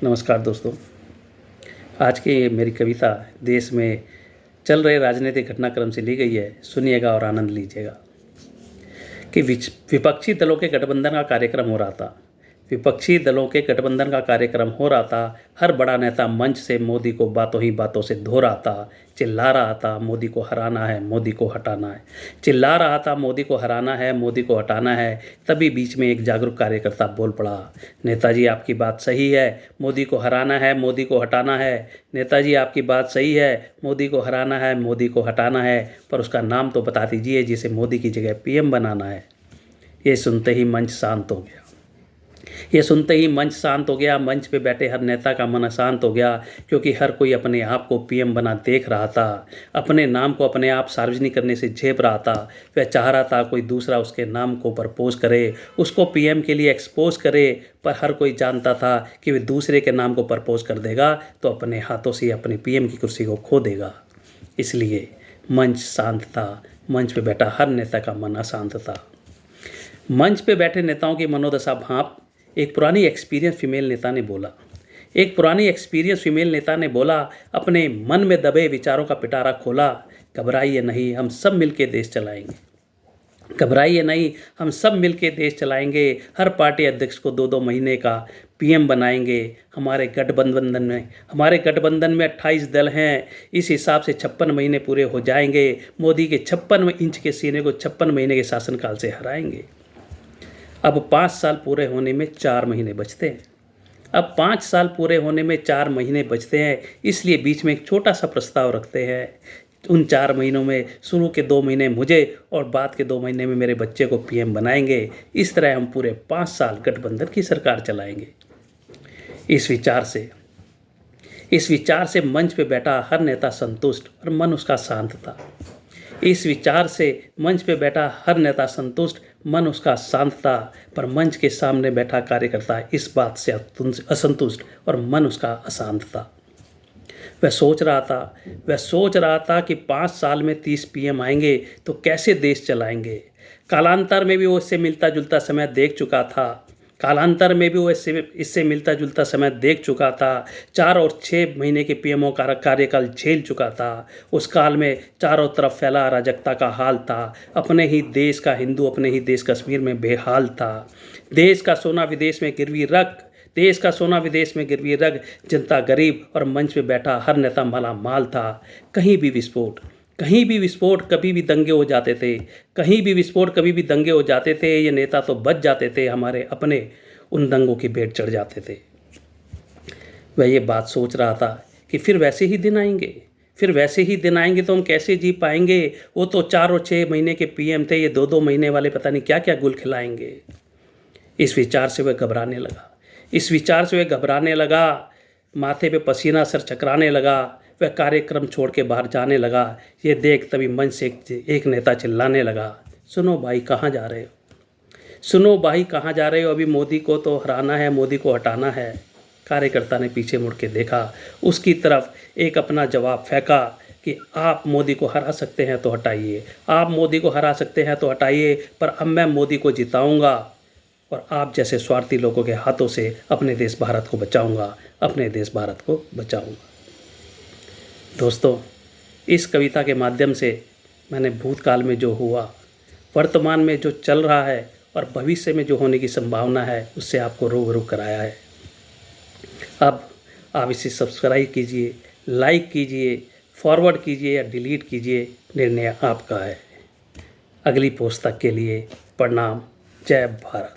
नमस्कार दोस्तों। आज की ये मेरी कविता देश में चल रहे राजनीतिक घटनाक्रम से ली गई है। सुनिएगा और आनंद लीजिएगा। कि विपक्षी दलों के गठबंधन का कार्यक्रम हो रहा था। विपक्षी दलों के गठबंधन का कार्यक्रम हो रहा था। हर बड़ा नेता मंच से मोदी को बातों ही बातों से धो रहा था, चिल्ला रहा था मोदी को हराना है, मोदी को हटाना है। चिल्ला रहा था मोदी को हराना है, मोदी को हटाना है। तभी बीच में एक जागरूक कार्यकर्ता बोल पड़ा, नेताजी आपकी बात सही है, मोदी को हराना है, मोदी को हटाना है। नेताजी आपकी बात सही है, मोदी को हराना है, मोदी को हटाना है, पर उसका नाम तो बता दीजिए जिसे मोदी की जगह पीएम बनाना है। ये सुनते ही मंच शांत हो गया। ये सुनते ही मंच शांत हो गया। मंच पे बैठे हर नेता का मन अशांत हो गया, क्योंकि हर कोई अपने आप को पीएम बना देख रहा था। अपने नाम को अपने आप सार्वजनिक करने से झेप रहा था। वह चाह रहा था कोई दूसरा उसके नाम को प्रपोज करे, उसको पीएम के लिए एक्सपोज करे, पर हर कोई जानता था कि वह दूसरे के नाम को प्रपोज कर देगा तो अपने हाथों से अपने पीएम की कुर्सी को खो देगा। इसलिए मंच शांत था। मंच पे बैठा हर नेता का मन अशांत था। मंच पे बैठे नेताओं की मनोदशा भांप एक पुरानी एक्सपीरियंस फीमेल नेता ने बोला। एक पुरानी एक्सपीरियंस फीमेल नेता ने बोला, अपने मन में दबे विचारों का पिटारा खोला। घबराइए नहीं, हम सब मिलके देश चलाएंगे। घबराइए नहीं, हम सब मिलके देश चलाएंगे। हर पार्टी अध्यक्ष को 2-2 महीने का पीएम बनाएंगे। हमारे गठबंधन में 28 दल हैं। इस हिसाब से 56 महीने पूरे हो जाएंगे। मोदी के 56 इंच के सीने को 56 महीने के शासनकाल से हराएंगे। अब 5 साल पूरे होने में 4 महीने बचते हैं। अब 5 साल पूरे होने में 4 महीने बचते हैं। इसलिए बीच में एक छोटा सा प्रस्ताव रखते हैं। उन 4 महीनों में शुरू के 2 महीने मुझे और बाद के 2 महीने में मेरे बच्चे को पीएम बनाएंगे। इस तरह हम पूरे 5 साल गठबंधन की सरकार चलाएंगे। इस विचार से मंच पे बैठा हर नेता संतुष्ट और मन उसका शांत था। इस विचार से मंच पे बैठा हर नेता संतुष्ट, मन उसका शांत था, पर मंच के सामने बैठा कार्यकर्ता इस बात से असंतुष्ट और मन उसका अशांत था। वह सोच रहा था कि 5 साल में 30 पीएम आएंगे तो कैसे देश चलाएंगे। कालांतर में भी वो इससे मिलता जुलता समय देख चुका था। 4 और 6 महीने के पीएमओ का कार्यकाल झेल चुका था। उस काल में चारों तरफ फैला अराजकता का हाल था। अपने ही देश का हिंदू अपने ही देश कश्मीर में बेहाल था। देश का सोना विदेश में गिरवी रख जनता गरीब और मंच पे बैठा हर नेता माला माल था। कहीं भी विस्फोट, कभी भी दंगे हो जाते थे। ये नेता तो बच जाते थे, हमारे अपने उन दंगों की भेंट चढ़ जाते थे। वह ये बात सोच रहा था कि फिर वैसे ही दिन आएंगे तो हम कैसे जी पाएंगे। वो तो 4 और 6 महीने के पीएम थे, ये 2-2 महीने वाले पता नहीं क्या क्या गुल खिलाएंगे। इस विचार से वह घबराने लगा। माथे पे पसीना सर चकराने लगा। वह कार्यक्रम छोड़ के बाहर जाने लगा। ये देख तभी मंच से एक नेता चिल्लाने लगा, सुनो भाई कहाँ जा रहे हो, अभी मोदी को तो हराना है, मोदी को हटाना है। कार्यकर्ता ने पीछे मुड़ के देखा। उसकी तरफ एक अपना जवाब फेंका कि आप मोदी को हरा सकते हैं तो हटाइए, पर अब मैं मोदी को जिताऊंगा और आप जैसे स्वार्थी लोगों के हाथों से अपने देश भारत को बचाऊंगा। दोस्तों, इस कविता के माध्यम से मैंने भूतकाल में जो हुआ, वर्तमान में जो चल रहा है और भविष्य में जो होने की संभावना है, उससे आपको रूबरू कराया है। अब आप इसे सब्सक्राइब कीजिए, लाइक कीजिए, फॉरवर्ड कीजिए या डिलीट कीजिए, निर्णय आपका है। अगली पोस्ट तक के लिए प्रणाम। जय भारत।